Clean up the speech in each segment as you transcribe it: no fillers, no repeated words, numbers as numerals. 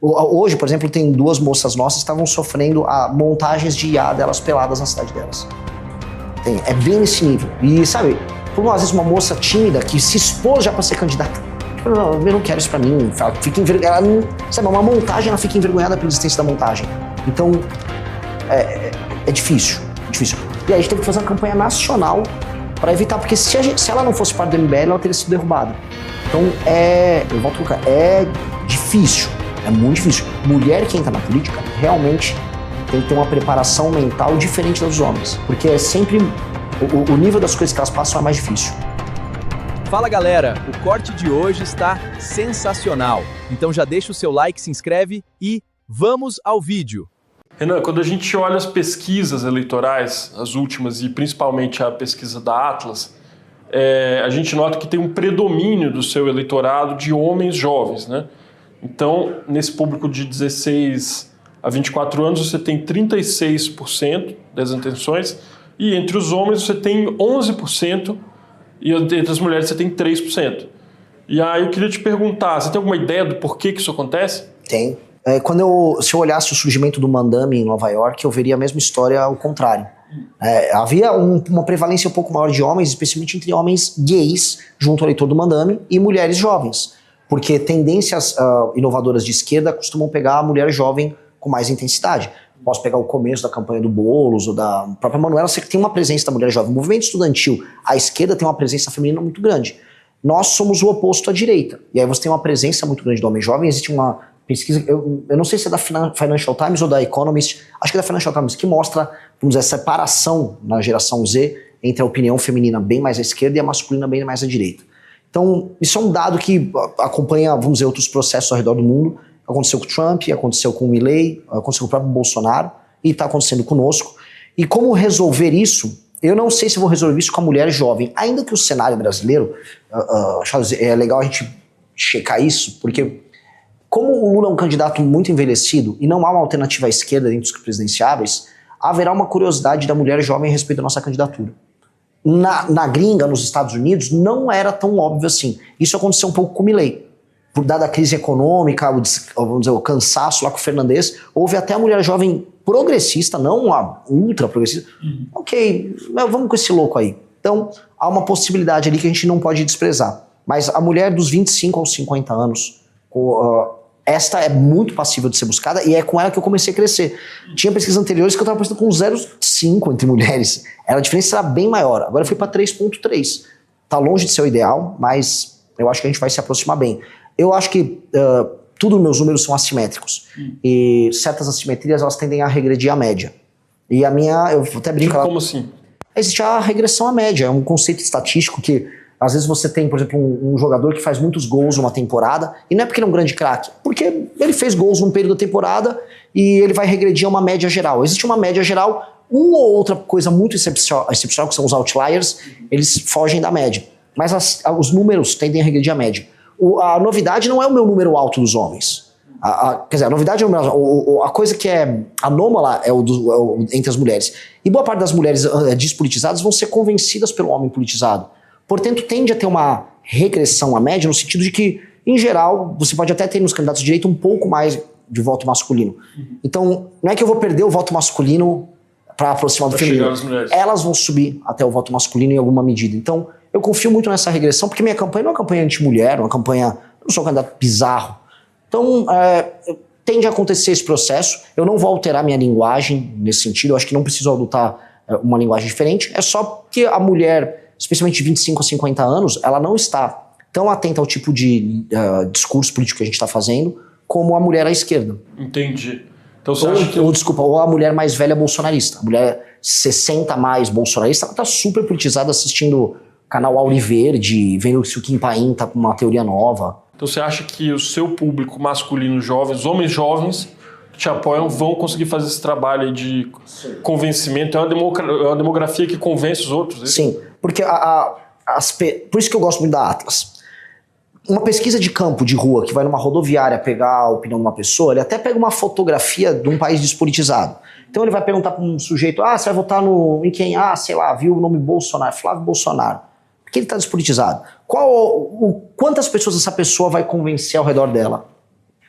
Hoje, por exemplo, tem 2 moças nossas que estavam sofrendo montagens de IA delas peladas na cidade delas. É bem nesse nível. E, sabe, por às vezes uma moça tímida que se expôs já pra ser candidata. Eu não quero isso pra mim. Ela fica envergonhada. Sabe, uma montagem, ela fica envergonhada pela existência da montagem. Então, é difícil. E aí a gente teve que fazer uma campanha nacional pra evitar, porque se ela não fosse parte do MBL, ela teria sido derrubada. Então, eu volto a colocar, é difícil. É muito difícil. Mulher que entra na política realmente tem que ter uma preparação mental diferente dos homens. Porque é sempre... O nível das coisas que elas passam é mais difícil. Fala galera, o corte de hoje está sensacional. Então já deixa o seu like, se inscreve e vamos ao vídeo. Renan, quando a gente olha as pesquisas eleitorais, as últimas, e principalmente a pesquisa da Atlas, a gente nota que tem um predomínio do seu eleitorado de homens jovens, né? Então, nesse público de 16 a 24 anos, você tem 36% das intenções, e entre os homens você tem 11%, e entre as mulheres você tem 3%. E aí eu queria te perguntar, você tem alguma ideia do porquê que isso acontece? Tem. Se eu olhasse o surgimento do Mandami em Nova York, eu veria a mesma história ao contrário. Havia uma prevalência um pouco maior de homens, especialmente entre homens gays, junto ao eleitor do Mandami, e mulheres jovens. Porque tendências inovadoras de esquerda costumam pegar a mulher jovem com mais intensidade. Posso pegar o começo da campanha do Boulos ou da própria Manuela, você tem uma presença da mulher jovem. O movimento estudantil, a esquerda tem uma presença feminina muito grande. Nós somos o oposto à direita. E aí você tem uma presença muito grande do homem jovem. Existe uma pesquisa, eu não sei se é da Financial Times ou da Economist, acho que é da Financial Times, que mostra, vamos dizer, a separação na geração Z entre a opinião feminina bem mais à esquerda e a masculina bem mais à direita. Então, isso é um dado que acompanha, vamos dizer, outros processos ao redor do mundo. Aconteceu com o Trump, aconteceu com o Milley, aconteceu com o próprio Bolsonaro e está acontecendo conosco. E como resolver isso? Eu não sei se vou resolver isso com a mulher jovem. Ainda que o cenário brasileiro, Charles, é legal a gente checar isso, porque como o Lula é um candidato muito envelhecido e não há uma alternativa à esquerda dentro dos presidenciáveis, haverá uma curiosidade da mulher jovem a respeito da nossa candidatura. Na gringa, nos Estados Unidos, não era tão óbvio assim. Isso aconteceu um pouco com o Milley. Por dada a crise econômica, vamos dizer, o cansaço lá com o Fernandes, houve até a mulher jovem progressista, não a ultra progressista. Ok, vamos com esse louco aí. Então, há uma possibilidade ali que a gente não pode desprezar. Mas a mulher dos 25 aos 50 anos, esta é muito passível de ser buscada e é com ela que eu comecei a crescer. Tinha pesquisas anteriores que eu estava postando com 0,5 entre mulheres. A diferença era bem maior. Agora eu fui para 3,3. Tá longe de ser o ideal, mas eu acho que a gente vai se aproximar bem. Eu acho que tudo meus números são assimétricos. E certas assimetrias elas tendem a regredir à média. E a minha, eu até brinco... Como assim? Existe a regressão à média. É um conceito estatístico que às vezes você tem, por exemplo, um jogador que faz muitos gols numa temporada, e não é porque ele é um grande craque, porque ele fez gols num período da temporada e ele vai regredir a uma média geral. Existe uma média geral, uma ou outra coisa muito excepcional, que são os outliers, eles fogem da média. Mas os números tendem a regredir a média. A novidade não é o meu número alto dos homens. Quer dizer, a novidade é a coisa que é anômala entre as mulheres. E boa parte das mulheres despolitizadas vão ser convencidas pelo homem politizado. Portanto, tende a ter uma regressão à média no sentido de que, em geral, você pode até ter nos candidatos de direita um pouco mais de voto masculino. Então, não é que eu vou perder o voto masculino para aproximar do feminino. Elas vão subir até o voto masculino em alguma medida. Então, eu confio muito nessa regressão, porque minha campanha não é uma campanha anti-mulher, é uma campanha... Eu não sou um candidato bizarro. Então, tende a acontecer esse processo. Eu não vou alterar minha linguagem nesse sentido. Eu acho que não preciso adotar uma linguagem diferente. É só que a mulher, especialmente de 25 a 50 anos, ela não está tão atenta ao tipo de discurso político que a gente está fazendo como a mulher à esquerda. Entendi. Então você acha que... ou a mulher mais velha bolsonarista. A mulher 60 mais bolsonarista, ela está super politizada assistindo canal Auriverde, vendo se o Kim Paim tá com uma teoria nova. Então você acha que o seu público masculino jovem, os homens jovens que te apoiam, vão conseguir fazer esse trabalho aí de convencimento? É uma demografia que convence os outros? É isso? Sim, porque por isso que eu gosto muito da Atlas. Uma pesquisa de campo, de rua, que vai numa rodoviária pegar a opinião de uma pessoa, ele até pega uma fotografia de um país despolitizado. Então ele vai perguntar para um sujeito, você vai votar em quem? Sei lá, viu o nome Bolsonaro, Flávio Bolsonaro. Porque ele está despolitizado. Quantas pessoas essa pessoa vai convencer ao redor dela?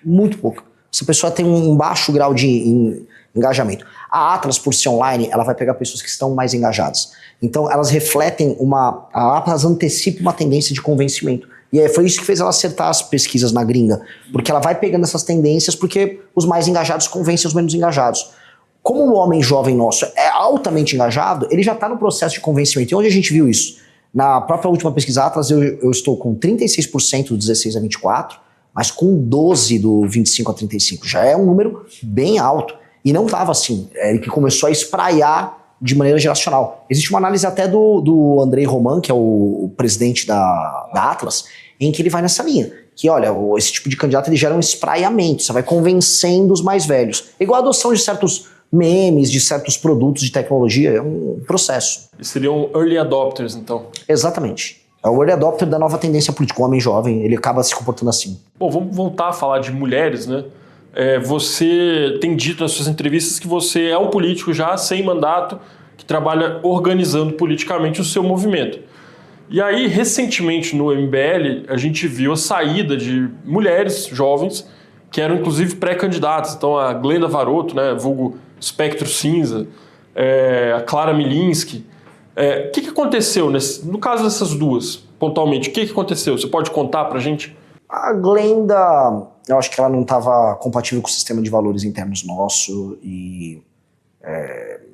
Muito pouco. essa pessoa tem um baixo grau de engajamento. A Atlas, por ser online, ela vai pegar pessoas que estão mais engajadas. Então, elas refletem a Atlas antecipa uma tendência de convencimento. E foi isso que fez ela acertar as pesquisas na gringa. Porque ela vai pegando essas tendências porque os mais engajados convencem os menos engajados. Como o homem jovem nosso é altamente engajado, ele já está no processo de convencimento. E onde a gente viu isso? Na própria última pesquisa Atlas, eu estou com 36% do 16 a 24, mas com 12 do 25 a 35. Já é um número bem alto. E não estava assim. Ele que começou a espraiar de maneira geracional. Existe uma análise até do Andrei Roman, que é o presidente da Atlas, em que ele vai nessa linha. Que, olha, esse tipo de candidato ele gera um espraiamento. Você vai convencendo os mais velhos. É igual a adoção de certos memes, de certos produtos de tecnologia. É um processo. E seriam early adopters, então? Exatamente. É o early adopter da nova tendência política. O homem jovem, ele acaba se comportando assim. Bom, vamos voltar a falar de mulheres, né? Você tem dito nas suas entrevistas que você é um político já sem mandato, que trabalha organizando politicamente o seu movimento. E aí, recentemente no MBL, a gente viu a saída de mulheres jovens que eram inclusive pré-candidatas. Então a Glenda Varoto, né, vulgo Espectro Cinza, a Clara Milinski. O que aconteceu no caso dessas duas, pontualmente? O que aconteceu? Você pode contar pra gente? A Glenda, eu acho que ela não estava compatível com o sistema de valores internos nosso e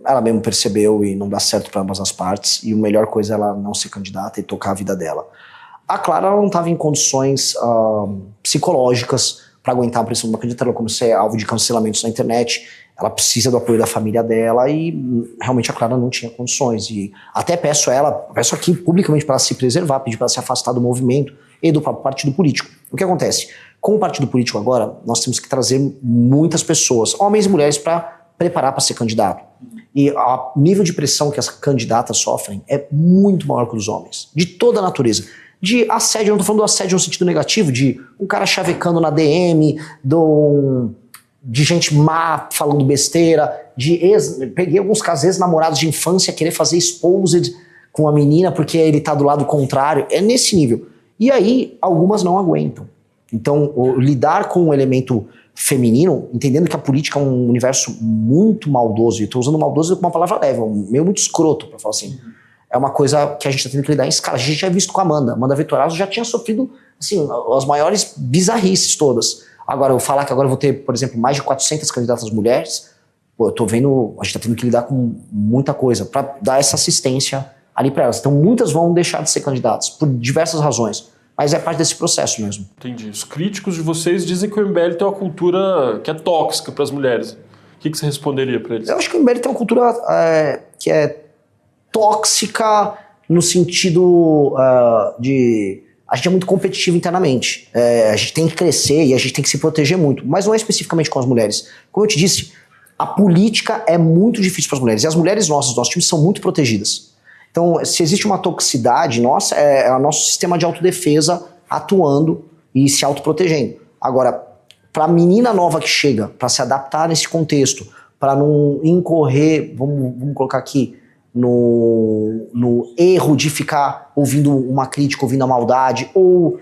ela mesmo percebeu e não dá certo para ambas as partes e a melhor coisa é ela não ser candidata e tocar a vida dela. A Clara ela não estava em condições psicológicas para aguentar a pressão de uma candidata, ela começou a ser alvo de cancelamentos na internet, ela precisa do apoio da família dela e realmente a Clara não tinha condições. E até peço aqui publicamente para ela se preservar, pedir para ela se afastar do movimento e do próprio partido político. O que acontece? Com o partido político agora, nós temos que trazer muitas pessoas, homens e mulheres, para preparar para ser candidato. E o nível de pressão que as candidatas sofrem é muito maior que o dos homens, de toda a natureza. De assédio, eu não estou falando do assédio no sentido negativo, de um cara chavecando na DM, de gente má falando besteira, peguei alguns casos ex-namorados de infância querer fazer exposed com a menina porque ele tá do lado contrário, é nesse nível. E aí, algumas não aguentam. Então, lidar com o elemento feminino, entendendo que a política é um universo muito maldoso, e estou usando maldoso como uma palavra leve, meio muito escroto, para falar assim. É uma coisa que a gente está tendo que lidar em escala. A gente já visto com a Amanda Vittorazzo já tinha sofrido assim, as maiores bizarrices todas. Agora, eu falar que agora eu vou ter, por exemplo, mais de 400 candidatas mulheres, eu tô vendo, a gente está tendo que lidar com muita coisa para dar essa assistência ali para elas. Então, muitas vão deixar de ser candidatas por diversas razões. Mas é parte desse processo mesmo. Entendi. Os críticos de vocês dizem que o MBL tem uma cultura que é tóxica para as mulheres. O que você responderia para eles? Eu acho que o MBL tem uma cultura que é tóxica no sentido de... A gente é muito competitivo internamente. A gente tem que crescer e a gente tem que se proteger muito. Mas não é especificamente com as mulheres. Como eu te disse, a política é muito difícil para as mulheres. E as mulheres nossas, nossos times, são muito protegidas. Então, se existe uma toxicidade nossa, é o nosso sistema de autodefesa atuando e se autoprotegendo. Agora, para a menina nova que chega, para se adaptar nesse contexto, para não incorrer, vamos colocar aqui, no erro de ficar ouvindo uma crítica, ouvindo a maldade, ou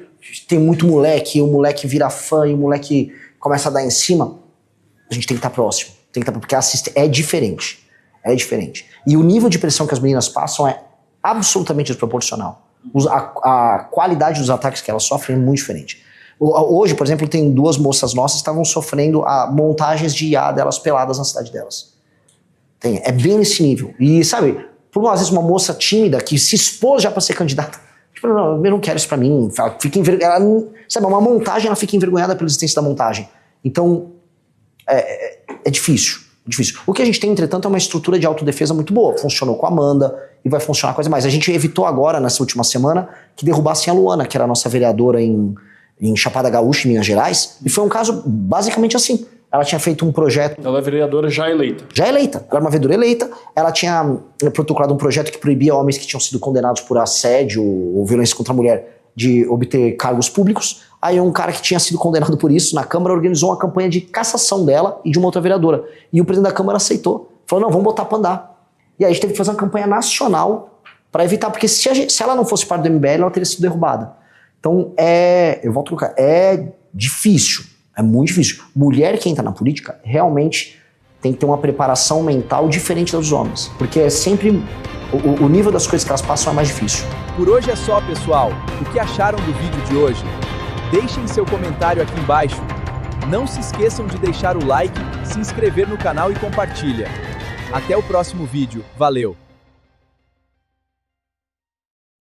tem muito moleque, e o moleque vira fã e o moleque começa a dar em cima, a gente tem que estar próximo, porque é diferente. É diferente. E o nível de pressão que as meninas passam é absolutamente desproporcional. A qualidade dos ataques que elas sofrem é muito diferente. Hoje, por exemplo, tem duas moças nossas que estavam sofrendo montagens de IA delas peladas na cidade delas. É bem nesse nível. E, sabe, por às vezes uma moça tímida que se expôs já para ser candidata, tipo, não, eu não quero isso pra mim. Ela fica envergonhada. Sabe, uma montagem, ela fica envergonhada pela existência da montagem. Então, é difícil. Difícil. O que a gente tem, entretanto, é uma estrutura de autodefesa muito boa. Funcionou com a Amanda e vai funcionar coisa mais. A gente evitou agora, nessa última semana, que derrubassem a Luana, que era a nossa vereadora em Chapada Gaúcha, em Minas Gerais. E foi um caso basicamente assim. Ela tinha feito um projeto... Ela é vereadora já eleita. Já eleita. Ela era uma vereadora eleita. Ela tinha protocolado um projeto que proibia homens que tinham sido condenados por assédio ou violência contra a mulher de obter cargos públicos. Aí um cara que tinha sido condenado por isso na Câmara organizou uma campanha de cassação dela e de uma outra vereadora. E o presidente da Câmara aceitou. Falou, não, vamos botar pra andar. E aí a gente teve que fazer uma campanha nacional para evitar, porque se ela não fosse parte do MBL, ela teria sido derrubada. Então eu volto a colocar, é difícil. É muito difícil. Mulher que entra na política realmente tem que ter uma preparação mental diferente dos homens, porque é sempre o nível das coisas que elas passam é mais difícil. Por hoje é só, pessoal. O que acharam do vídeo de hoje? Deixem seu comentário aqui embaixo. Não se esqueçam de deixar o like, se inscrever no canal e compartilha. Até o próximo vídeo. Valeu!